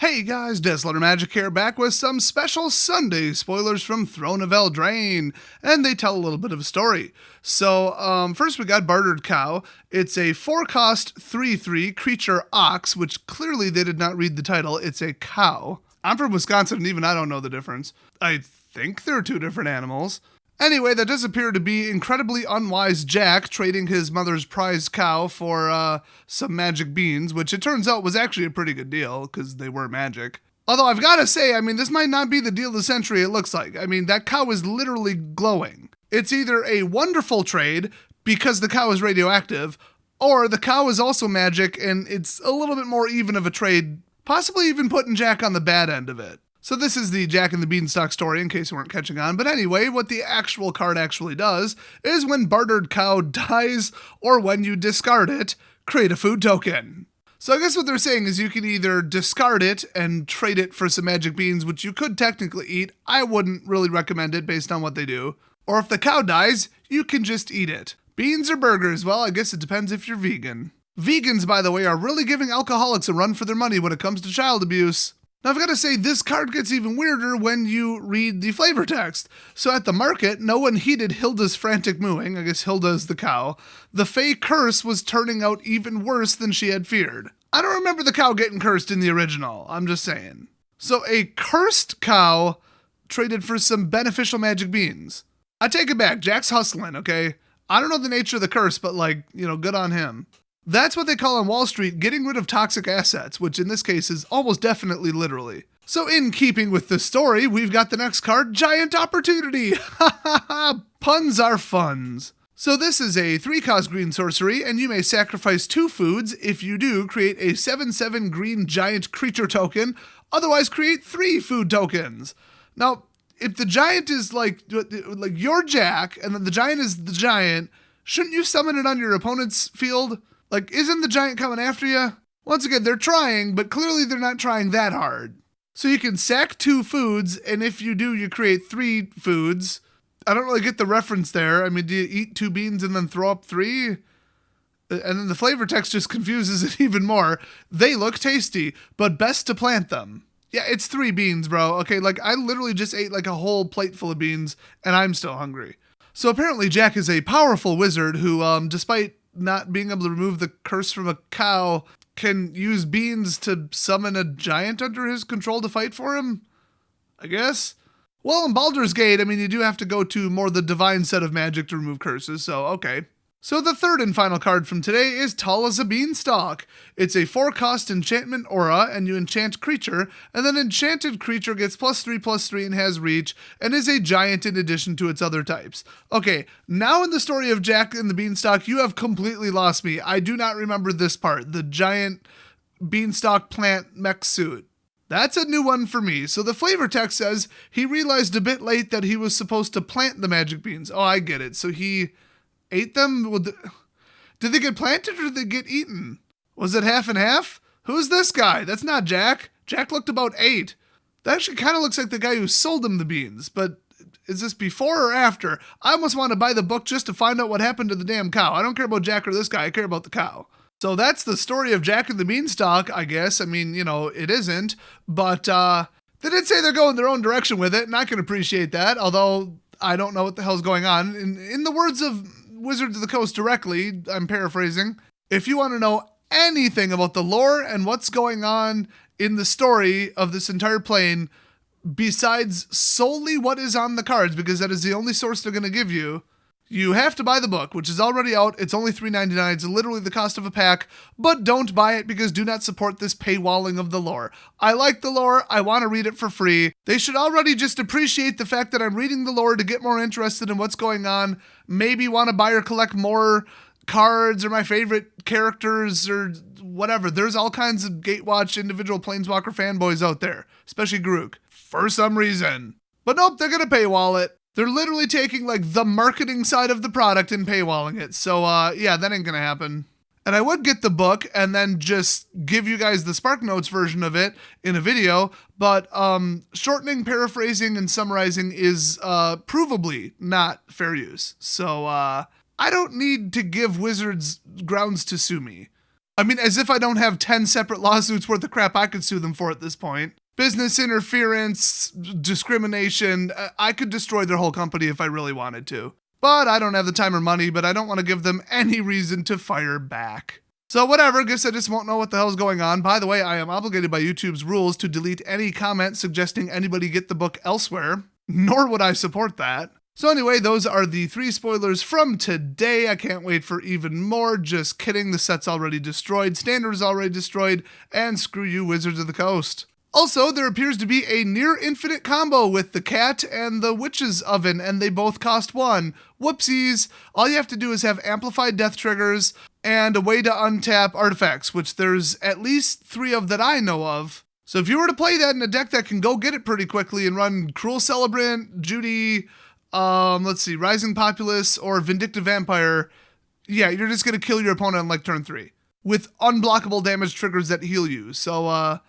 Hey guys, Desletter Magic here, back with some special Sunday spoilers from Throne of Eldraine, and they tell a little bit of a story. So, first we got Bartered Cow. It's a 4-cost 3/3 creature ox, which clearly they did not read the title. It's a cow. I'm from Wisconsin, and even I don't know the difference. I think they're two different animals. Anyway, that does appear to be incredibly unwise Jack trading his mother's prized cow for some magic beans, which it turns out was actually a pretty good deal, because they were magic. Although I've got to say, this might not be the deal of the century it looks like. That cow is literally glowing. It's either a wonderful trade, because the cow is radioactive, or the cow is also magic, and it's a little bit more even of a trade, possibly even putting Jack on the bad end of it. So this is the Jack and the Beanstalk story, in case you weren't catching on. But anyway, what the actual card actually does is when Bartered Cow dies, or when you discard it, create a food token. So I guess what they're saying is you can either discard it and trade it for some magic beans, which you could technically eat. I wouldn't really recommend it based on what they do. Or if the cow dies, you can just eat it. Beans or burgers? Well, I guess it depends if you're vegan. Vegans, by the way, are really giving alcoholics a run for their money when it comes to child abuse. Now, I've got to say, this card gets even weirder when you read the flavor text. So at the market, no one heeded Hilda's frantic mooing. I guess Hilda's the cow. The Fey curse was turning out even worse than she had feared. I don't remember the cow getting cursed in the original. I'm just saying. So a cursed cow traded for some beneficial magic beans. I take it back. Jack's hustling, okay? I don't know the nature of the curse, but good on him. That's what they call on Wall Street getting rid of toxic assets, which in this case is almost definitely literally. So in keeping with the story, we've got the next card, Giant Opportunity. Ha ha ha, puns are funs. So this is a 3-cost green sorcery, and you may sacrifice 2 foods. If you do, create a 7/7 green giant creature token, otherwise create 3 food tokens. Now, if the giant is like your Jack, and then the giant is the giant, shouldn't you summon it on your opponent's field? Isn't the giant coming after you? Once again, they're trying, but clearly they're not trying that hard. So you can sack 2 foods, and if you do, you create 3 foods. I don't really get the reference there. Do you eat 2 beans and then throw up 3? And then the flavor text just confuses it even more. They look tasty, but best to plant them. Yeah, it's 3 beans, bro. Okay, I literally just ate a whole plate full of beans, and I'm still hungry. So apparently Jack is a powerful wizard who, despite not being able to remove the curse from a cow, can use beans to summon a giant under his control to fight for him, I guess. Well, in Baldur's Gate, you do have to go to more the divine set of magic to remove curses, so okay. So the third and final card from today is Tall as a Beanstalk. It's a 4-cost enchantment aura, and you enchant creature, and then enchanted creature gets +3/+3 and has reach, and is a giant in addition to its other types. Okay, now in the story of Jack and the Beanstalk, you have completely lost me. I do not remember this part, the giant beanstalk plant mech suit. That's a new one for me. So the flavor text says, he realized a bit late that he was supposed to plant the magic beans. Oh, I get it. So he ate them? Did they get planted or did they get eaten? Was it half and half? Who's this guy? That's not Jack. Jack looked about 8. That actually kind of looks like the guy who sold him the beans, but is this before or after? I almost want to buy the book just to find out what happened to the damn cow. I don't care about Jack or this guy. I care about the cow. So that's the story of Jack and the Beanstalk, I guess. It isn't, but they did say they're going their own direction with it, and I can appreciate that, although I don't know what the hell's going on. In the words of Wizards of the Coast directly, I'm paraphrasing, if you want to know anything about the lore and what's going on in the story of this entire plane, besides solely what is on the cards, because that is the only source they're going to give you, you have to buy the book, which is already out. It's only $3.99. It's literally the cost of a pack, but don't buy it because do not support this paywalling of the lore. I like the lore. I want to read it for free. They should already just appreciate the fact that I'm reading the lore to get more interested in what's going on. Maybe want to buy or collect more cards or my favorite characters or whatever. There's all kinds of Gatewatch individual Planeswalker fanboys out there, especially Grook, for some reason. But nope, they're going to paywall it. They're literally taking the marketing side of the product and paywalling it. So yeah, that ain't gonna happen. And I would get the book and then just give you guys the Spark Notes version of it in a video, but shortening, paraphrasing, and summarizing is provably not fair use. So I don't need to give Wizards grounds to sue me. I mean, as if I don't have 10 separate lawsuits worth of crap I could sue them for at this point. Business interference, discrimination, I could destroy their whole company if I really wanted to. But I don't have the time or money, but I don't want to give them any reason to fire back. So whatever, guess I just won't know what the hell's going on. By the way, I am obligated by YouTube's rules to delete any comment suggesting anybody get the book elsewhere, nor would I support that. So anyway, those are the 3 spoilers from today. I can't wait for even more. Just kidding, the set's already destroyed, Standard is already destroyed, and screw you, Wizards of the Coast. Also, there appears to be a near infinite combo with the cat and the witch's oven, and they both cost 1. Whoopsies. All you have to do is have amplified death triggers and a way to untap artifacts, which there's at least 3 of that I know of. So if you were to play that in a deck that can go get it pretty quickly and run Cruel Celebrant, Judy, Rising Populace, or Vindictive Vampire, yeah, you're just going to kill your opponent on like turn 3 with unblockable damage triggers that heal you. So,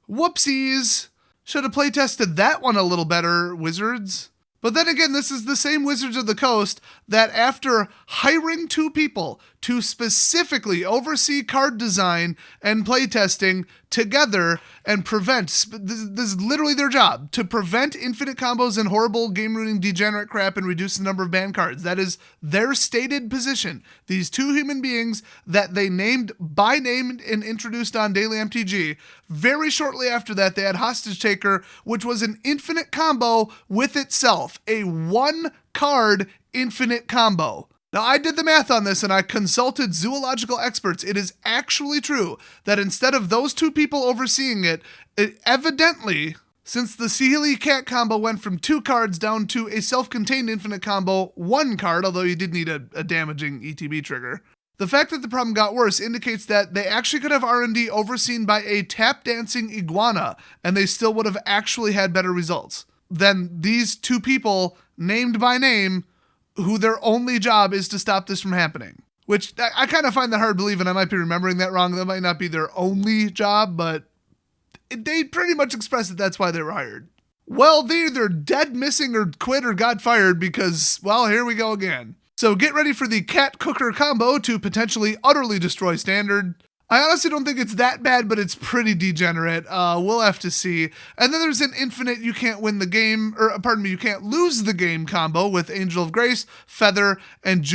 whoopsies. Should have playtested that one a little better, Wizards. But then again, this is the same Wizards of the Coast that after hiring 2 people to specifically oversee card design and playtesting together and prevent, this is literally their job, to prevent infinite combos and horrible game-ruining degenerate crap and reduce the number of banned cards. That is their stated position. These 2 human beings that they named by name and introduced on Daily MTG. Very shortly after that, they had Hostage Taker, which was an infinite combo with itself. A 1-card infinite combo. Now, I did the math on this and I consulted zoological experts. It is actually true that instead of those 2 people overseeing it, evidently, since the Sealy Cat combo went from 2 cards down to a self-contained infinite combo, 1 card, although you did need a damaging ETB trigger. The fact that the problem got worse indicates that they actually could have R&D overseen by a tap-dancing iguana, and they still would have actually had better results than these 2 people, named by name, who their only job is to stop this from happening. Which, I kind of find that hard to believe, and I might be remembering that wrong. That might not be their only job, but they pretty much expressed that that's why they were hired. Well, they're either dead, missing, or quit or got fired because, well, here we go again. So get ready for the Cat Cooker combo to potentially utterly destroy Standard. I honestly don't think it's that bad, but it's pretty degenerate. We'll have to see. And then there's an infinite you can't win the game, or pardon me, you can't lose the game combo with Angel of Grace, Feather, and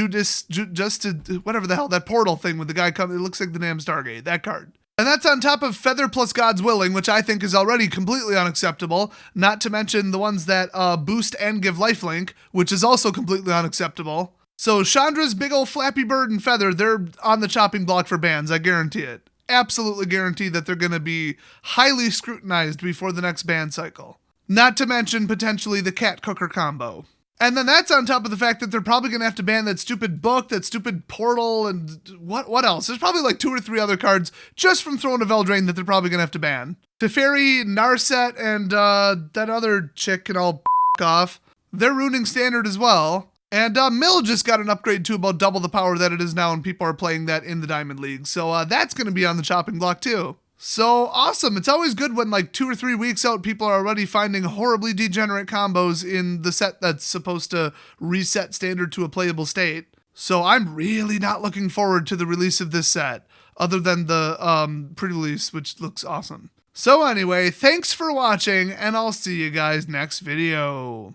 whatever the hell, that portal thing with the guy coming, it looks like the damn Stargate, that card. And that's on top of Feather plus God's Willing, which I think is already completely unacceptable, not to mention the ones that boost and give lifelink, which is also completely unacceptable. So Chandra's big old Flappy Bird and Feather, they're on the chopping block for bans, I guarantee it. Absolutely guarantee that they're going to be highly scrutinized before the next ban cycle. Not to mention potentially the Cat Cooker combo. And then that's on top of the fact that they're probably going to have to ban that stupid book, that stupid portal, and what else? There's probably like 2 or 3 other cards just from Throne of Eldraine that they're probably going to have to ban. Teferi, Narset, and that other chick can all off. They're ruining Standard as well. And Mill just got an upgrade to about double the power that it is now, and people are playing that in the Diamond League. So that's going to be on the chopping block too. So awesome. It's always good when like 2 or 3 weeks out, people are already finding horribly degenerate combos in the set that's supposed to reset Standard to a playable state. So I'm really not looking forward to the release of this set, other than the pre-release, which looks awesome. So anyway, thanks for watching, and I'll see you guys next video.